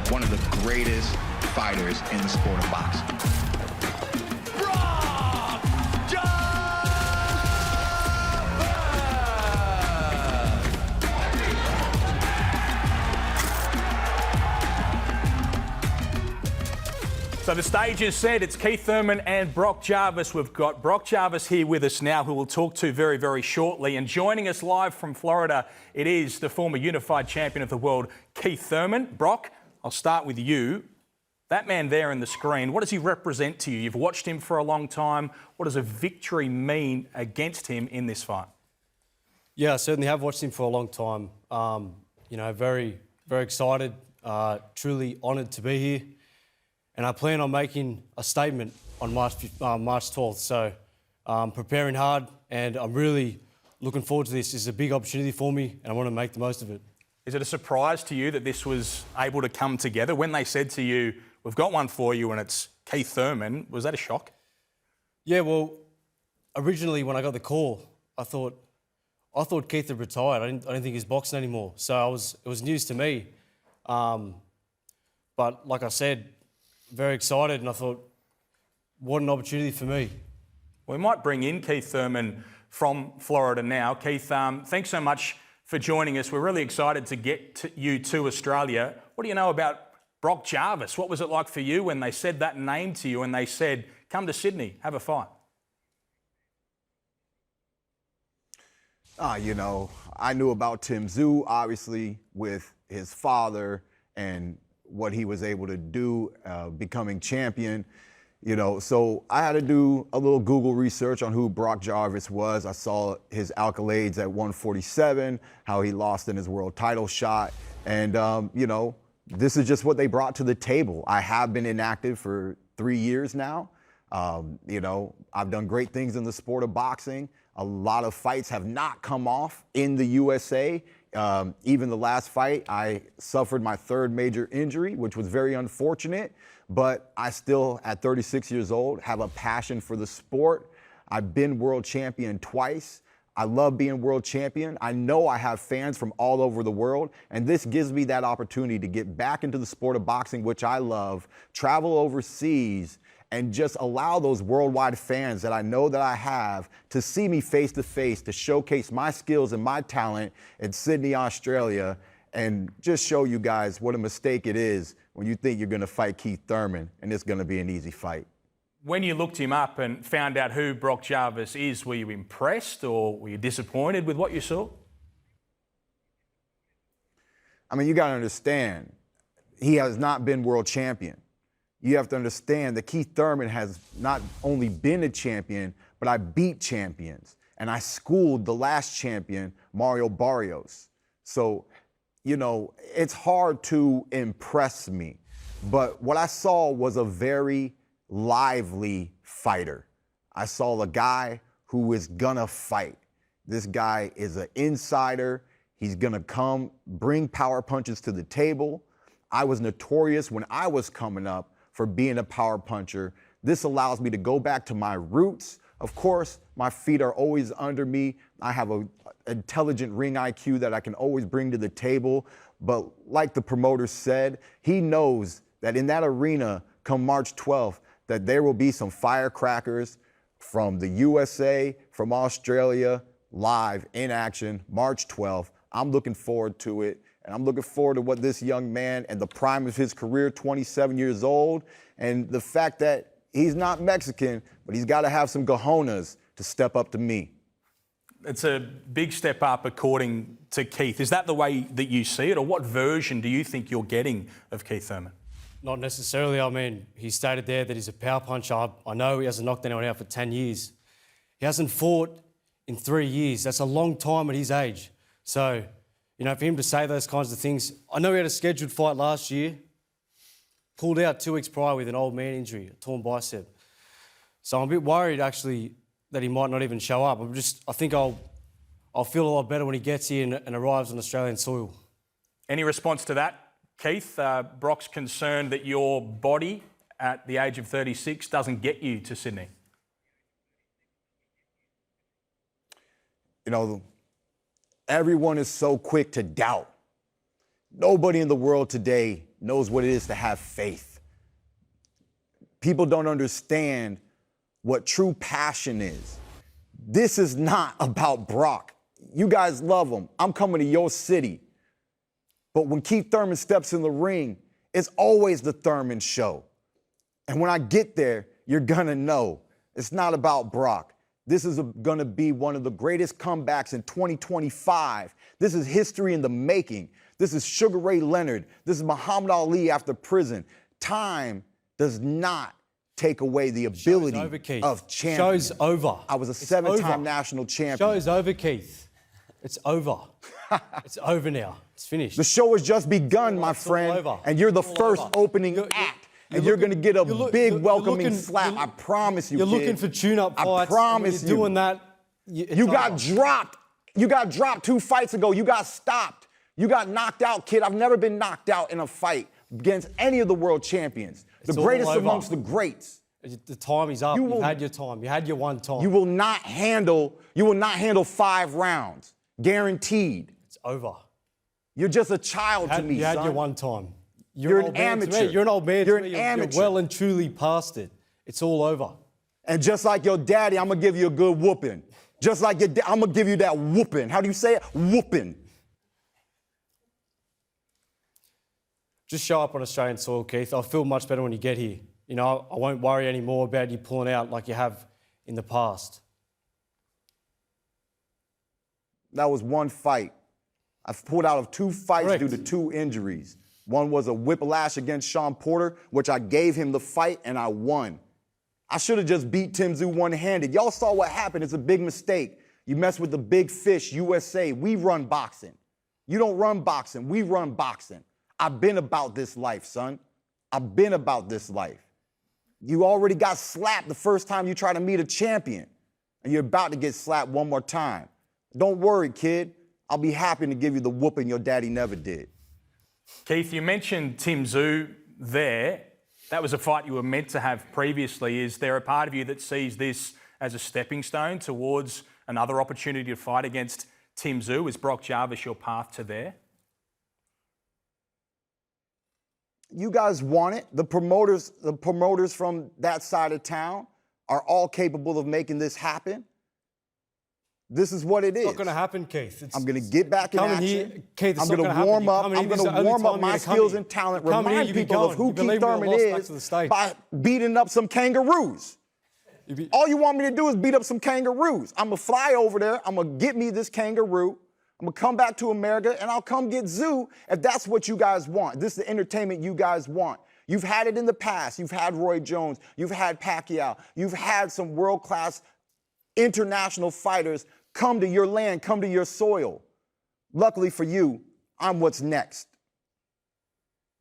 one of the greatest fighters in the sport of boxing. Brock Jarvis! So the stage is set. It's Keith Thurman and Brock Jarvis. We've got Brock Jarvis here with us now, who we'll talk to very, very shortly. And joining us live from Florida, it is the former unified champion of the world, Keith Thurman. Brock, I'll start with you. That man there in the screen, what does he represent to you? You've watched him for a long time. What does a victory mean against him in this fight? Yeah, I certainly have watched him for a long time. Very, very excited, truly honoured to be here. And I plan on making a statement on March 12th. So I'm preparing hard and I'm really looking forward to this. It's a big opportunity for me and I want to make the most of it. Is it a surprise to you that this was able to come together? When they said to you, we've got one for you and it's Keith Thurman, was that a shock? Yeah, well, originally when I got the call, I thought Keith had retired. I didn't think he was boxing anymore. So it was news to me. But like I said, very excited, and I thought, what an opportunity for me. We might bring in Keith Thurman from Florida now. Keith, thanks so much for joining us. We're really excited to get you to Australia. What do you know about Brock Jarvis? What was it like for you when they said that name to you and they said, come to Sydney, have a fight? I knew about Tim Tszyu, obviously, with his father and what he was able to do, becoming champion, So I had to do a little Google research on who Brock Jarvis was. I saw his accolades at 147, how he lost in his world title shot. And, this is just what they brought to the table. I have been inactive for 3 years now. I've done great things in the sport of boxing. A lot of fights have not come off in the USA. Even the last fight, I suffered my third major injury, which was very unfortunate, but I still, at 36 years old, have a passion for the sport. I've been world champion twice. I love being world champion. I know I have fans from all over the world, and this gives me that opportunity to get back into the sport of boxing, which I love, travel overseas, and just allow those worldwide fans that I know that I have to see me face to face, to showcase my skills and my talent in Sydney, Australia, and just show you guys what a mistake it is when you think you're gonna fight Keith Thurman and it's gonna be an easy fight. When you looked him up and found out who Brock Jarvis is, were you impressed or were you disappointed with what you saw? You gotta understand, he has not been world champion. You have to understand that Keith Thurman has not only been a champion, but I beat champions. And I schooled the last champion, Mario Barrios. So, it's hard to impress me. But what I saw was a very lively fighter. I saw a guy who is gonna fight. This guy is an insider. He's gonna come, bring power punches to the table. I was notorious when I was coming up for being a power puncher. This allows me to go back to my roots. Of course, my feet are always under me. I have an intelligent ring IQ that I can always bring to the table. But like the promoter said, he knows that in that arena, come March 12th, that there will be some firecrackers from the USA, from Australia, live in action, March 12th. I'm looking forward to it. And I'm looking forward to what this young man and the prime of his career, 27 years old, and the fact that he's not Mexican, but he's got to have some cojones to step up to me. It's a big step up according to Keith. Is that the way that you see it, or what version do you think you're getting of Keith Thurman? Not necessarily. He stated there that he's a power puncher. I know he hasn't knocked anyone out for 10 years. He hasn't fought in 3 years. That's a long time at his age. So, for him to say those kinds of things, I know he had a scheduled fight last year, pulled out 2 weeks prior with an old man injury, a torn bicep. So I'm a bit worried, actually, that he might not even show up. I think I'll feel a lot better when he gets here and arrives on Australian soil. Any response to that, Keith? Brock's concerned that your body at the age of 36 doesn't get you to Sydney. Everyone is so quick to doubt. Nobody in the world today knows what it is to have faith. People don't understand what true passion is. This is not about Brock. You guys love him. I'm coming to your city. But when Keith Thurman steps in the ring, it's always the Thurman show. And when I get there, you're going to know it's not about Brock. This is going to be one of the greatest comebacks in 2025. This is history in the making. This is Sugar Ray Leonard. This is Muhammad Ali after prison. Time does not take away the ability of champion. Show's over. I was a seven-time national champion. Show's over, Keith. It's over. It's over now. It's finished. The show has just begun, my friend, and you're the first opening act. And you're going to get a big welcoming slap. I promise you, You're kid. looking for tune-up fights. I promise you. You're doing that. You got dropped. You got dropped 2 fights ago. You got stopped. You got knocked out, kid. I've never been knocked out in a fight against any of the world champions. The greatest amongst the greats. The time is up. You've had your time. You had your one time. You will not handle 5 rounds. Guaranteed. It's over. You're just a child to me, You son. had your one time. You're an amateur. You're an old man. You're an amateur. You're well and truly past it. It's all over. And just like your daddy, I'm going to give you a good whooping. Just like your I'm going to give you that whooping. How do you say it? Whooping. Just show up on Australian soil, Keith. I'll feel much better when you get here. You know, I won't worry anymore about you pulling out like you have in the past. That was one fight. I've pulled out of 2 fights due to 2 injuries. One was a whiplash against Sean Porter, which I gave him the fight and I won. I should have just beat Tim Tszyu one-handed. Y'all saw what happened. It's a big mistake. You mess with the big fish, USA. We run boxing. You don't run boxing. We run boxing. I've been about this life, son. I've been about this life. You already got slapped the first time you try to meet a champion, and you're about to get slapped one more time. Don't worry, kid. I'll be happy to give you the whooping your daddy never did. Keith, you mentioned Tim Tszyu there. That was a fight you were meant to have previously. Is there a part of you that sees this as a stepping stone towards another opportunity to fight against Tim Tszyu? Is Brock Jarvis your path to there? You guys want it. The promoters from that side of town are all capable of making this happen. This is what it is. It's not going to happen, Keith. I'm going to get back in action. Here, Keith, I'm going to warm up. I'm going to warm up my skills and talent. Remind people of who Keith Thurman is by beating up some kangaroos. All you want me to do is beat up some kangaroos. I'm going to fly over there. I'm going to get me this kangaroo. I'm going to come back to America, and I'll come get Tszyu if that's what you guys want. This is the entertainment you guys want. You've had it in the past. You've had Roy Jones. You've had Pacquiao. You've had some world-class international fighters come to your land, come to your soil. Luckily for you, I'm what's next.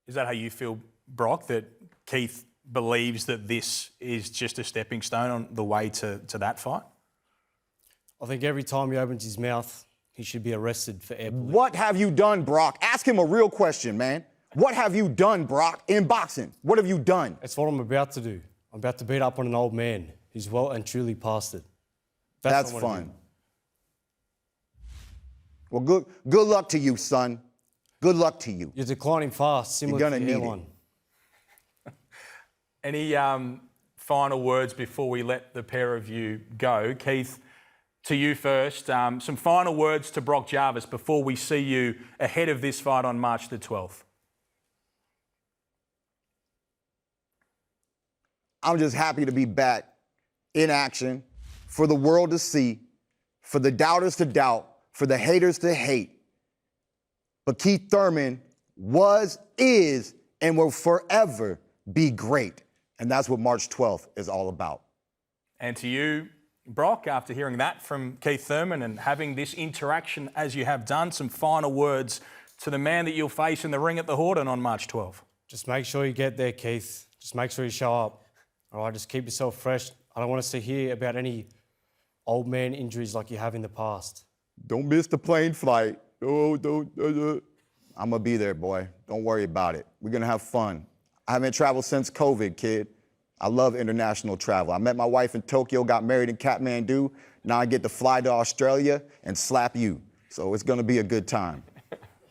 Is that how you feel, Brock, that Keith believes that this is just a stepping stone on the way to that fight? I think every time he opens his mouth, he should be arrested for air pollution. What have you done, Brock? Ask him a real question, man. What have you done, Brock, in boxing? What have you done? That's what I'm about to do. I'm about to beat up on an old man who's well and truly past it. That's fun. Well, good luck to you, son. Good luck to you. You're declining fast, similar to your hairline. Any final words before we let the pair of you go? Keith, to you first. Some final words to Brock Jarvis before we see you ahead of this fight on March the 12th. I'm just happy to be back in action for the world to see, for the doubters to doubt, for the haters to hate. But Keith Thurman was, is, and will forever be great. And that's what March 12th is all about. And to you, Brock, after hearing that from Keith Thurman and having this interaction as you have done, some final words to the man that you'll face in the ring at the Horden on March 12th. Just make sure you get there, Keith. Just make sure you show up. All right, just keep yourself fresh. I don't want us to hear about any old man injuries like you have in the past. Don't miss the plane flight. Oh, don't. I'm going to be there, boy. Don't worry about it. We're going to have fun. I haven't traveled since COVID, kid. I love international travel. I met my wife in Tokyo, got married in Kathmandu. Now I get to fly to Australia and slap you. So it's going to be a good time.